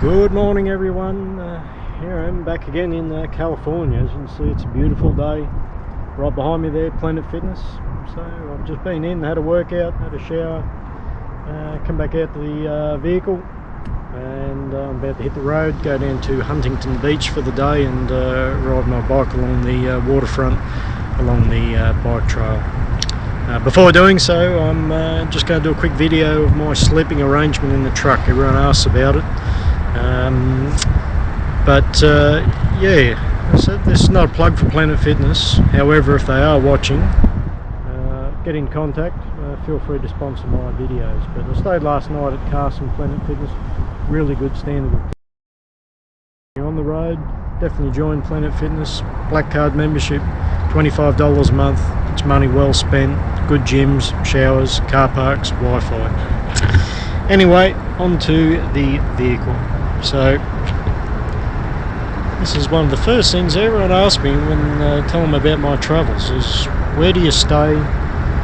Good morning everyone, here I am back again in California. As you can see, it's a beautiful day. Right behind me there, Planet Fitness. So I've just been in, had a workout, had a shower, come back out to the vehicle, and I'm about to hit the road, go down to Huntington Beach for the day and ride my bike along the waterfront, along the bike trail. Before doing so, I'm just going to do a quick video of my sleeping arrangement in the truck. Everyone asks about it. Yeah, so this is not a plug for Planet Fitness. However, if they are watching, get in contact. Feel free to sponsor my videos. But I stayed last night at Carson Planet Fitness. Really good standard. You're on the road, definitely join Planet Fitness. Black card membership, $25 a month. It's money well spent. Good gyms, showers, car parks, Wi-Fi. Anyway, on to the vehicle. So this is one of the first things everyone asks me when I tell them about my travels is, where do you stay,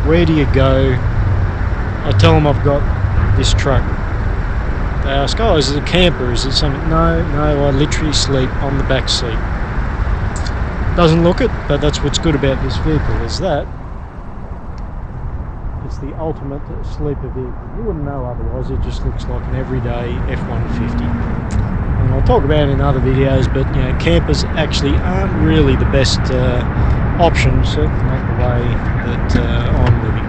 where do you go? I tell them I've got this truck. They ask, oh, is it a camper, is it something? No, I literally sleep on the back seat. Doesn't look it, but that's what's good about this vehicle, is that it's the ultimate sleeper vehicle. You wouldn't know otherwise. It just looks like an everyday F150. And I'll talk about it in other videos, but you know, campers actually aren't really the best option, certainly not the way that I'm living.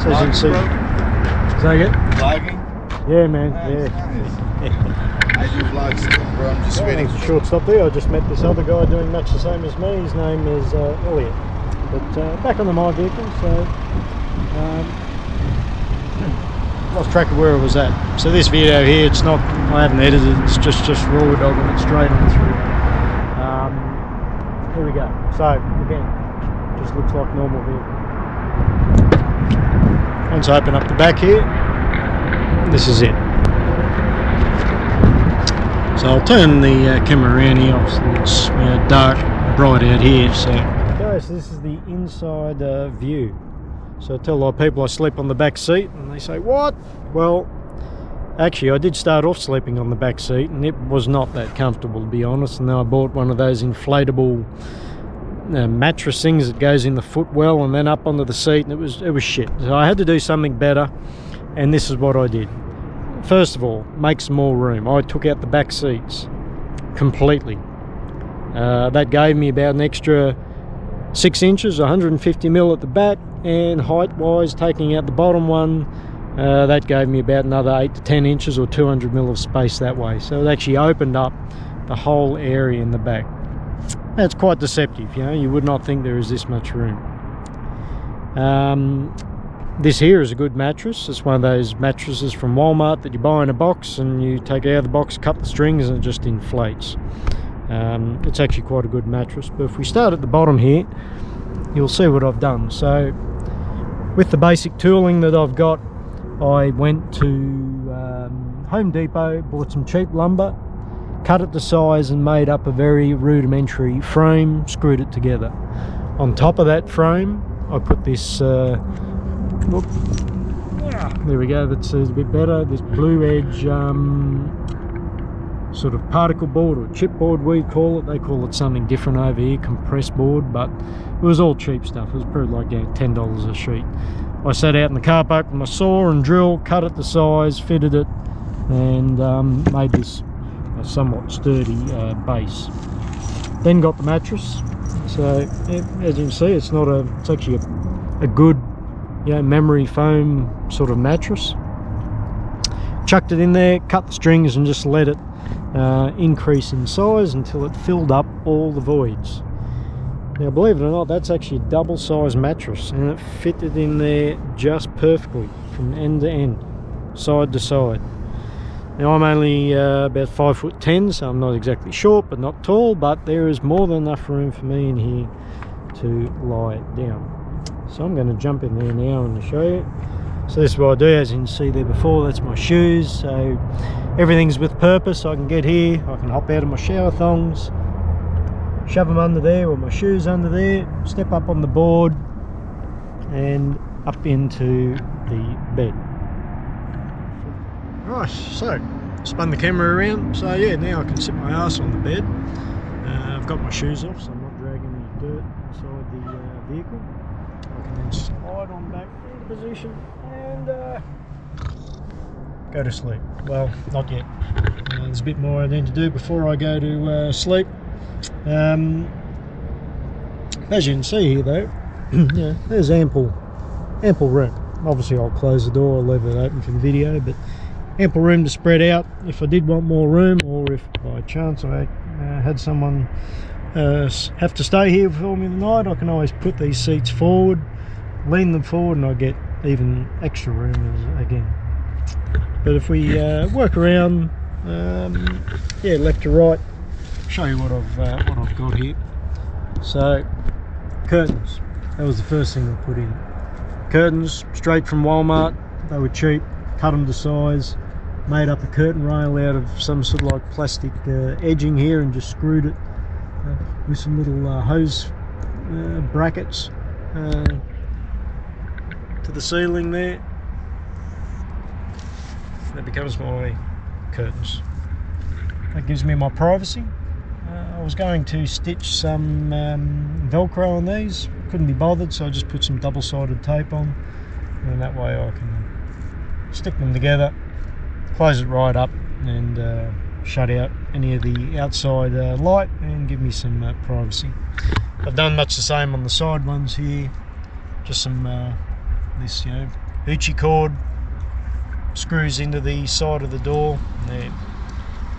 So as you can see, is that it? Vlogging? Yeah, man. Nice, Yeah. Nice. I do vlogs, bro. I'm just waiting. Short stop there. I just met this other guy doing much the same as me. His name is Elliot. But back on my vehicle, so lost track of where I was at. So this video here, it's not, I haven't edited, it's just raw dogging it straight on through. Here we go. So again, just looks like normal vehicle. Once I open up the back here, this is it. So I'll turn the camera around here. Obviously it's dark, bright out here. So this is the inside view. So I tell a lot of people I sleep on the back seat, and they say, what? Well, actually I did start off sleeping on the back seat, and it was not that comfortable, to be honest. And then I bought one of those inflatable mattress things that goes in the footwell and then up onto the seat, and it was shit. So I had to do something better, and this is what I did. First of all, make some more room. I took out the back seats completely. That gave me about an extra 6 inches, 150 mil at the back, and height wise, taking out the bottom one, that gave me about another 8 to 10 inches or 200 mil of space that way. So it actually opened up the whole area in the back. That's quite deceptive, you know, you would not think there is this much room. This here is a good mattress. It's one of those mattresses from Walmart that you buy in a box, and you take it out of the box, cut the strings, and it just inflates. It's actually quite a good mattress. But if we start at the bottom here, you'll see what I've done. So with the basic tooling that I've got, I went to Home Depot, bought some cheap lumber, cut it to size, and made up a very rudimentary frame, screwed it together. On top of that frame, I put this there we go, that's a bit better, this blue edge sort of particle board or chipboard we call it. They call it something different over here, compressed board, but it was all cheap stuff. It was probably like $10 a sheet. I sat out in the car park with my saw and drill, cut it to size, fitted it, and made this a somewhat sturdy base. Then got the mattress. So yeah, as you can see, it's actually a good, you know, memory foam sort of mattress. Chucked it in there, cut the strings, and just let it increase in size until it filled up all the voids. Now believe it or not, that's actually a double size mattress, and it fitted in there just perfectly from end to end, side to side. Now I'm only about 5'10", so I'm not exactly short but not tall, but there is more than enough room for me in here to lie down. So I'm going to jump in there now and show you. So this is what I do. As you can see there before, that's my shoes. So everything's with purpose. I can get here, I can hop out of my shower thongs, shove them under there, or my shoes under there, step up on the board and up into the bed. Right, so spun the camera around. So yeah, now I can sit my ass on the bed. I've got my shoes off, so I'm not dragging any dirt inside the vehicle. I can then slide on back into position and go to sleep. Well, not yet. There's a bit more I need to do before I go to sleep. As you can see here though, yeah, there's ample room. Obviously I'll close the door, I'll leave it open for the video, but ample room to spread out if I did want more room, or if by chance I had someone have to stay here for me tonight, I can always put these seats forward, lean them forward, and I get even extra room again. But if we work around, yeah, left to right, show you what I've got here. So curtains, that was the first thing I put in. Curtains straight from Walmart, they were cheap, cut them to size, made up a curtain rail out of some sort of like plastic edging here, and just screwed it with some little hose brackets to the ceiling there. That becomes my curtains. That gives me my privacy. I was going to stitch some Velcro on these, couldn't be bothered, so I just put some double-sided tape on, and that way I can stick them together, close it right up, and shut out any of the outside light and give me some privacy. I've done much the same on the side ones here, just some this, you know, Uchi cord screws into the side of the door. There.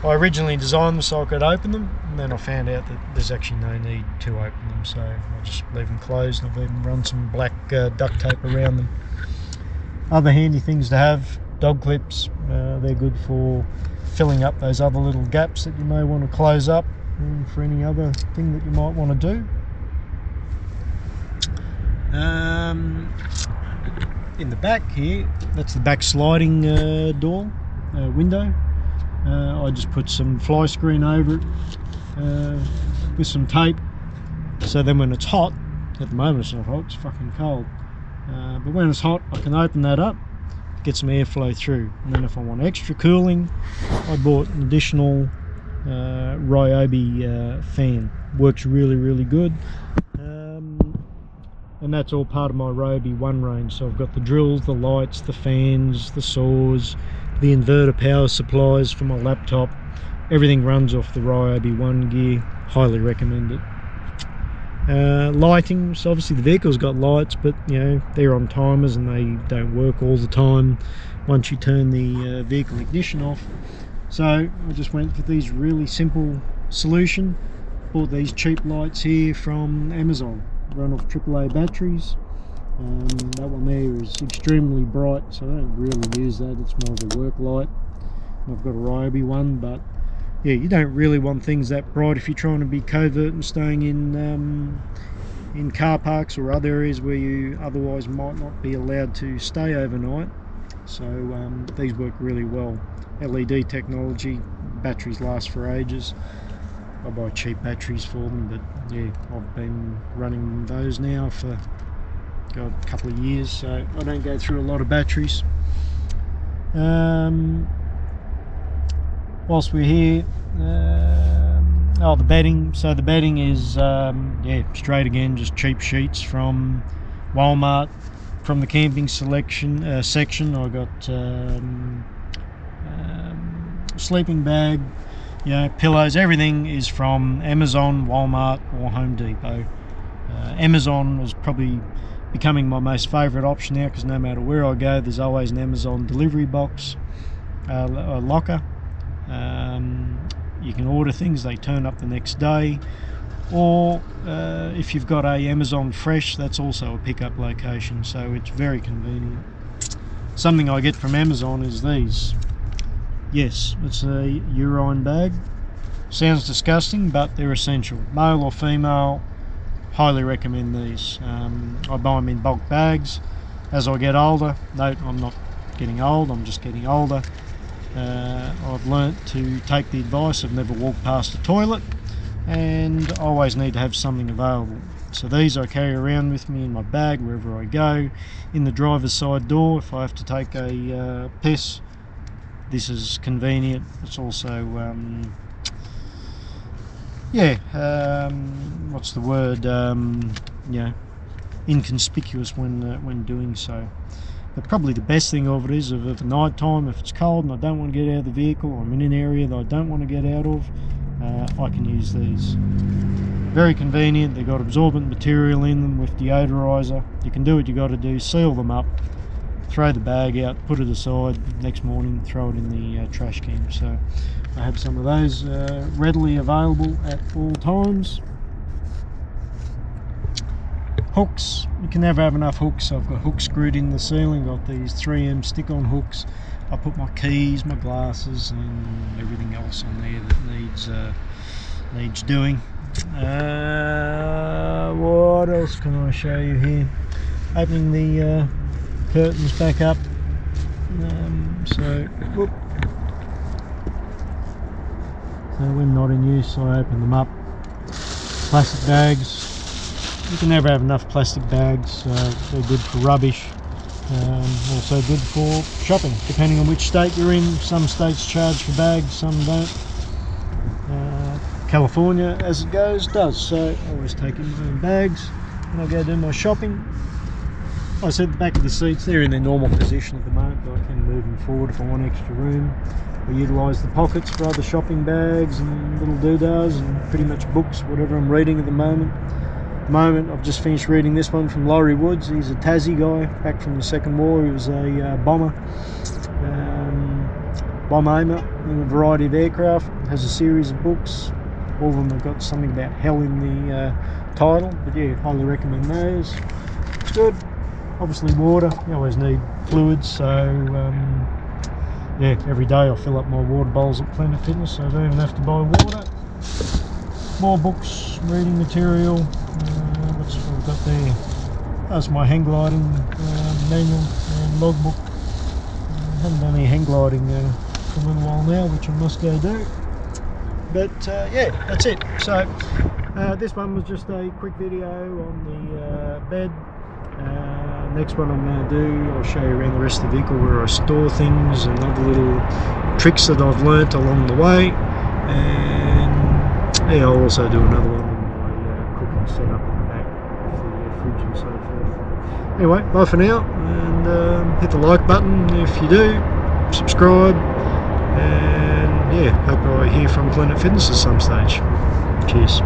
I originally designed them so I could open them, and then I found out that there's actually no need to open them, so I just leave them closed, and I've even run some black duct tape around them. Other handy things to have, dog clips. They're good for filling up those other little gaps that you may want to close up, and for any other thing that you might want to do. In the back here, that's the back sliding door window. I just put some fly screen over it with some tape, so then when it's hot, at the moment it's not hot, it's fucking cold, but when it's hot I can open that up, get some airflow through, and then if I want extra cooling, I bought an additional Ryobi fan. Works really good, and that's all part of my Ryobi 1 range. So I've got the drills, the lights, the fans, the saws, the inverter power supplies for my laptop. Everything runs off the Ryobi 1 gear. Highly recommend it. Lighting, so obviously the vehicle's got lights, but you know, they're on timers and they don't work all the time once you turn the vehicle ignition off. So I just went for these really simple solution. Bought these cheap lights here from Amazon, run off AAA batteries. That one there is extremely bright, so I don't really use that, it's more of a work light. I've got a Ryobi one, but yeah, you don't really want things that bright if you're trying to be covert and staying in car parks or other areas where you otherwise might not be allowed to stay overnight. So these work really well. LED technology, batteries last for ages. I buy cheap batteries for them, but yeah, I've been running those now for a couple of years, so I don't go through a lot of batteries. Whilst we're here, oh, the bedding. So the bedding is yeah, straight again, just cheap sheets from Walmart. From the camping selection section, I got sleeping bag, you know, pillows. Everything is from Amazon, Walmart, or Home Depot. Amazon is probably becoming my most favourite option now, because no matter where I go, there's always an Amazon delivery box, a locker. You can order things, they turn up the next day, or if you've got a Amazon Fresh, that's also a pickup location, so it's very convenient. Something I get from Amazon is these. Yes, it's a urine bag. Sounds disgusting, but they're essential. Male or female, highly recommend these. I buy them in bulk bags. As I get older, note, I'm not getting old, I'm just getting older. I've learnt to take the advice of never walk past a toilet, and I always need to have something available. So these I carry around with me in my bag wherever I go. In the driver's side door, if I have to take a piss, this is convenient. It's also what's the word, inconspicuous when doing so. But probably the best thing of it is, if at night time, if it's cold and I don't want to get out of the vehicle, or I'm in an area that I don't want to get out of, I can use these. Very convenient. They've got absorbent material in them with deodorizer. You can do what you got to do, seal them up, throw the bag out, put it aside, next morning throw it in the trash can. So I have some of those readily available at all times. Hooks, you can never have enough hooks. I've got hooks screwed in the ceiling, got these 3M stick-on hooks. I put my keys, my glasses and everything else on there that needs doing. What else can I show you here? Opening the curtains back up. So when not in use, I open them up. Plastic bags. You can never have enough plastic bags. They're good for rubbish. Also good for shopping, depending on which state you're in. Some states charge for bags, some don't. California, as it goes, does. So I always take in my own bags when I go do my shopping. Like I said, the back of the seats, they're in their normal position at the moment, but I can move them forward if I want extra room. I utilise the pockets for other shopping bags and little doodahs and pretty much books, whatever I'm reading at the moment. I've just finished reading this one from Laurie Woods. He's a Tassie guy, back from the Second War. He was a bomb aimer in a variety of aircraft. Has a series of books. All of them have got something about hell in the title, but yeah, highly recommend those. It's good. Obviously water, you always need fluids, so yeah, every day I fill up my water bowls at Planet Fitness, so I don't even have to buy water. More books, reading material. What's I've got there? That's my hang gliding manual and logbook. I haven't done any hang gliding for a little while now, which I must go do. But yeah, that's it. So this one was just a quick video on the bed. Next one I'm going to do, I'll show you around the rest of the vehicle where I store things and other little tricks that I've learnt along the way. And yeah, I'll also do another one on my cooking setup in the back with the fridge and so forth. Anyway, bye for now, and hit the like button if you do, subscribe, and yeah, hope I hear from Planet Fitness at some stage. Cheers.